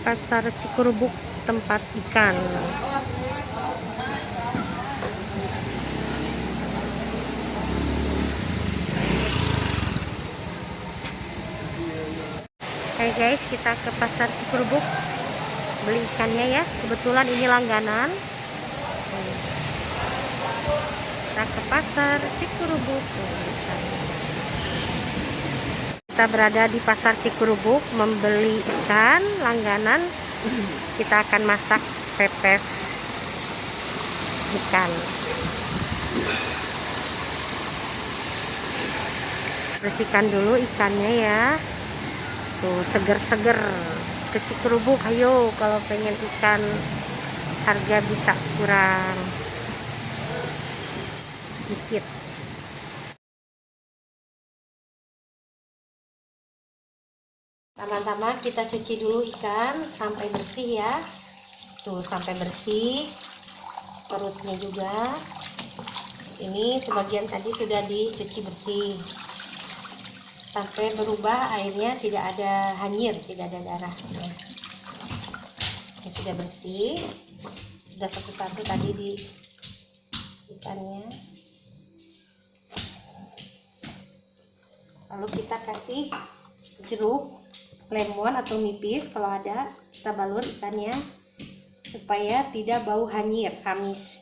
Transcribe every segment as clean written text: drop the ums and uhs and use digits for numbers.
pasar Cikurubuk tempat ikan. Hai guys, kita ke pasar Cikurubuk beli ikannya ya. Kebetulan ini langganan. Kita ke pasar Cikurubuk. Kita berada di pasar Cikurubuk membeli ikan langganan. Kita akan masak pepes ikan. Bersihkan dulu ikannya ya. Tuh seger-seger. Ke Cikurubuk ayo kalau pengen ikan harga bisa kurang dikit. Pertama-tama kita cuci dulu ikan sampai bersih ya. Tuh sampai bersih. Perutnya juga. Ini sebagian tadi sudah dicuci bersih. Sampai berubah airnya, tidak ada hanyir, tidak ada darah. Ini sudah bersih. Sudah satu-satu tadi di ikannya. Lalu kita kasih jeruk lemon atau nipis kalau ada, kita balur ikannya supaya tidak bau hanyir, amis.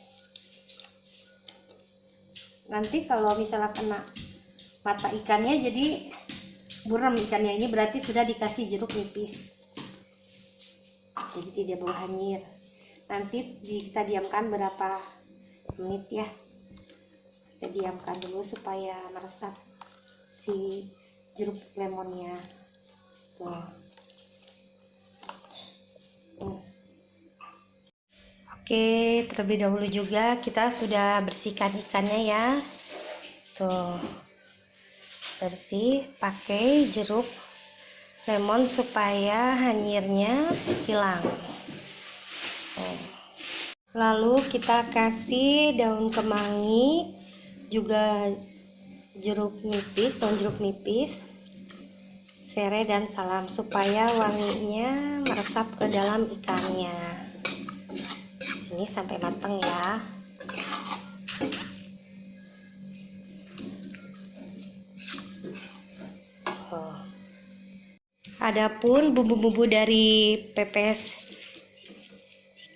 Nanti kalau misalnya kena mata ikannya jadi buram ikannya, ini berarti sudah dikasih jeruk nipis, jadi tidak bau hanyir. Nanti kita diamkan berapa menit ya, kita diamkan dulu supaya meresap si jeruk lemonnya. Tuh. Oke, terlebih dahulu juga kita sudah bersihkan ikannya ya. Tuh. Bersih pakai jeruk lemon supaya hanyirnya hilang. Lalu kita kasih daun kemangi, juga daun jeruk nipis, serai dan salam supaya wanginya meresap ke dalam ikannya. Ini sampai matang ya. Adapun bumbu-bumbu dari pepes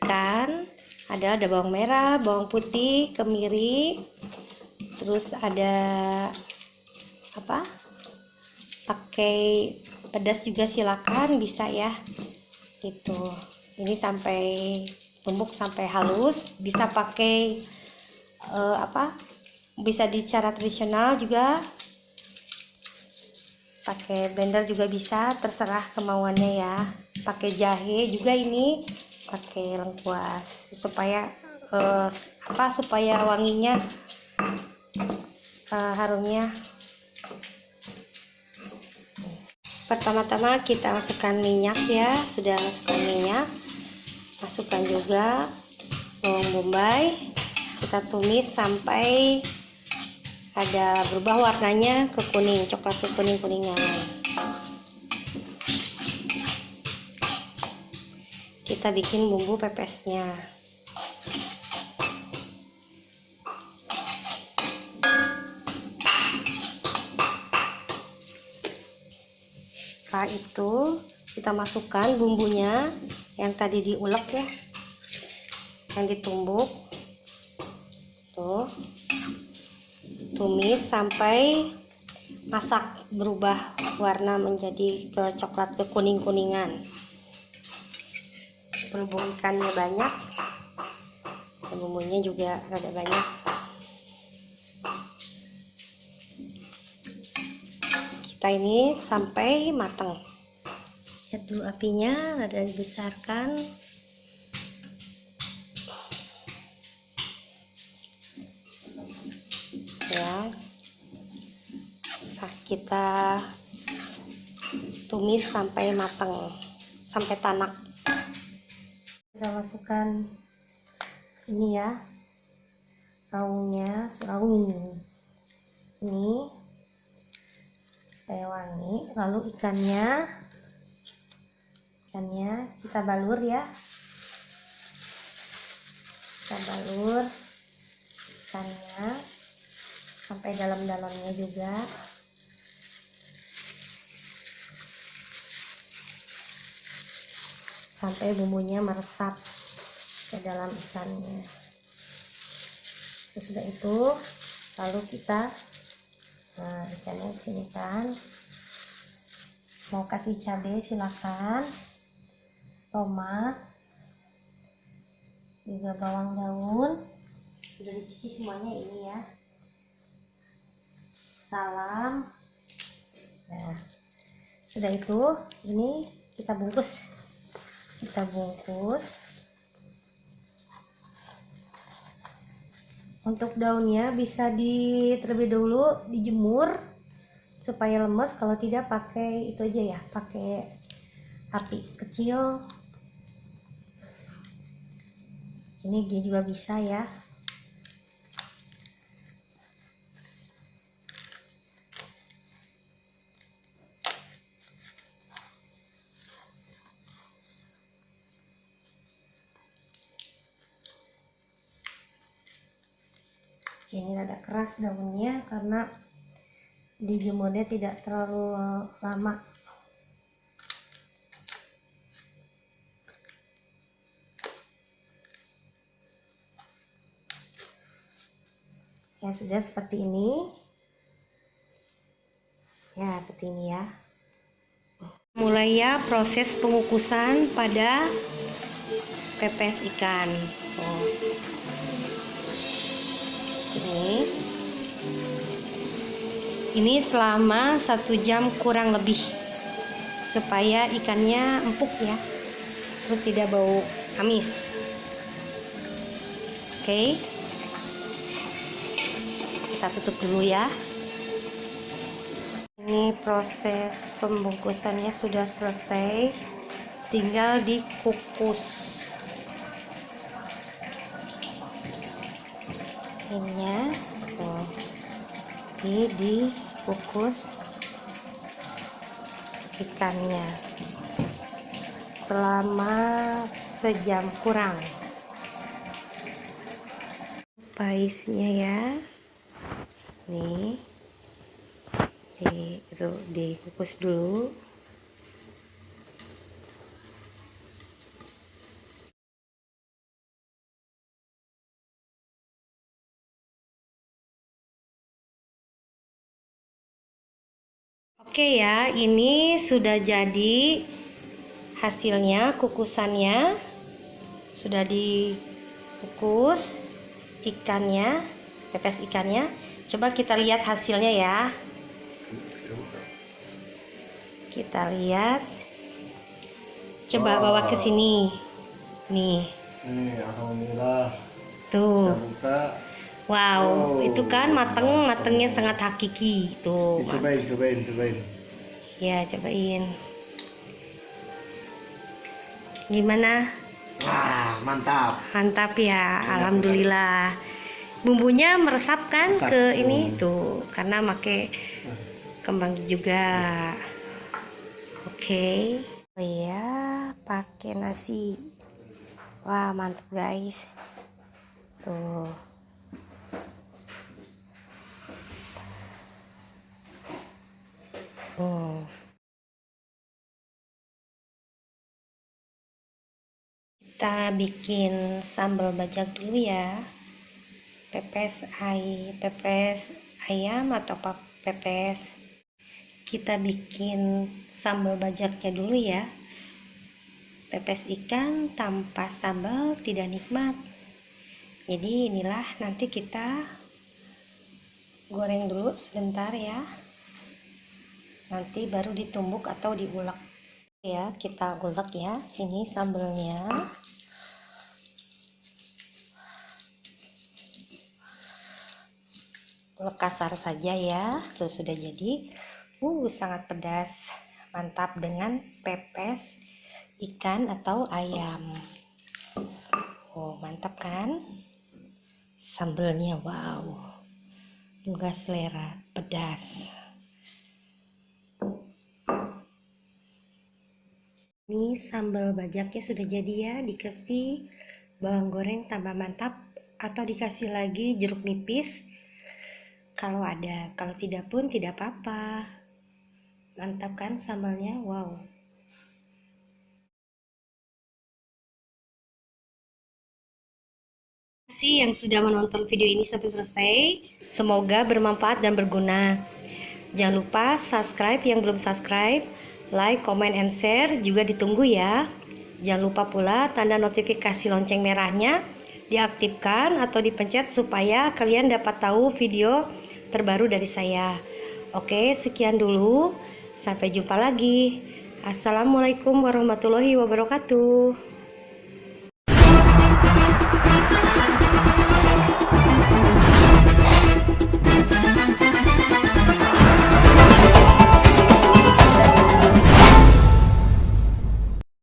ikan ada bawang merah, bawang putih, kemiri, terus ada apa? Pakai pedas juga silakan, bisa ya. Gitu. Ini sampai tumbuk sampai halus, bisa pakai bisa di cara tradisional juga. Pakai blender juga bisa, terserah kemauannya ya. Pakai jahe juga, ini pakai lengkuas supaya supaya wanginya, harumnya. Pertama-tama kita masukkan minyak ya. Sudah masukkan minyak, masukkan juga bawang bombay, kita tumis sampai ada berubah warnanya ke kuning, coklat ke kuning-kuningan. Kita bikin bumbu pepesnya. Setelah itu kita masukkan bumbunya yang tadi diulek ya, yang ditumbuk. Tuh, tumis sampai masak berubah warna menjadi ke coklat ke kuning-kuningan. Berhubung ikannya banyak, bumbunya juga rada banyak. Kita ini sampai matang. Lihat dulu apinya, rada dibesarkan. Ya, kita tumis sampai matang, sampai tanak. Kita masukkan ini ya, rawungnya, rawung ini supaya wangi. Lalu ikannya ikannya, kita balur ya. Kita balur ikannya sampai dalam-dalamnya juga. Sampai bumbunya meresap ke dalam ikannya. Sesudah itu lalu kita ikannya disini kan, mau kasih cabai silakan, tomat, juga bawang daun sudah dicuci semuanya ini ya, salam. Nah sudah itu ini kita bungkus. Untuk daunnya bisa terlebih dahulu dijemur supaya lemes. Kalau tidak pakai itu aja ya, pakai api kecil. Ini dia juga bisa ya. Ini rada keras daunnya karena dijemurnya tidak terlalu lama. Ya sudah seperti ini. Ya seperti ini ya. Mulai ya proses pengukusan pada pepes ikan. Ini selama 1 jam kurang lebih supaya ikannya empuk ya, terus tidak bau amis. Oke, kita tutup dulu ya. Ini proses pembungkusannya sudah selesai, tinggal dikukus. Ininya dikukus ikannya selama sejam kurang. Paisnya ya, nih dikukus dulu. Oke ya, ini sudah jadi hasilnya, kukusannya sudah dikukus ikannya, pepes ikannya. Coba kita lihat hasilnya ya. Kita lihat. Coba bawa ke sini. Nih. Alhamdulillah. Tuh. Kita buka. Wow, itu kan matangnya sangat hakiki. Tuh. Cobain. Ya, cobain. Gimana? Wah, mantap. Mantap ya, alhamdulillah. Bumbunya meresap kan ke ini tuh, karena pakai kembang juga. Oke. Oh iya, pakai nasi. Wah, mantap guys. Tuh. Kita bikin sambal bajak dulu ya. Pepes ayam atau pepes. Kita bikin sambal bajaknya dulu ya. Pepes ikan tanpa sambal tidak nikmat. Jadi inilah, nanti kita goreng dulu sebentar ya. Nanti baru ditumbuk atau diulek. Ya, kita ulek ya. Ini sambalnya. Ulek kasar saja ya. Sudah jadi. Sangat pedas. Mantap dengan pepes ikan atau ayam. Mantap kan? Sambalnya wow. Menggugah selera, pedas. Ini sambal bajaknya sudah jadi ya, dikasih bawang goreng tambah mantap atau dikasih lagi jeruk nipis kalau ada, kalau tidak pun tidak apa-apa. Mantap kan sambalnya? Wow. Terima kasih yang sudah menonton video ini sampai selesai. Semoga bermanfaat dan berguna. Jangan lupa subscribe yang belum subscribe, like, comment, and share juga ditunggu ya. Jangan lupa pula tanda notifikasi lonceng merahnya diaktifkan atau dipencet supaya kalian dapat tahu video terbaru dari saya. Oke, sekian dulu. Sampai jumpa lagi. Assalamualaikum warahmatullahi wabarakatuh.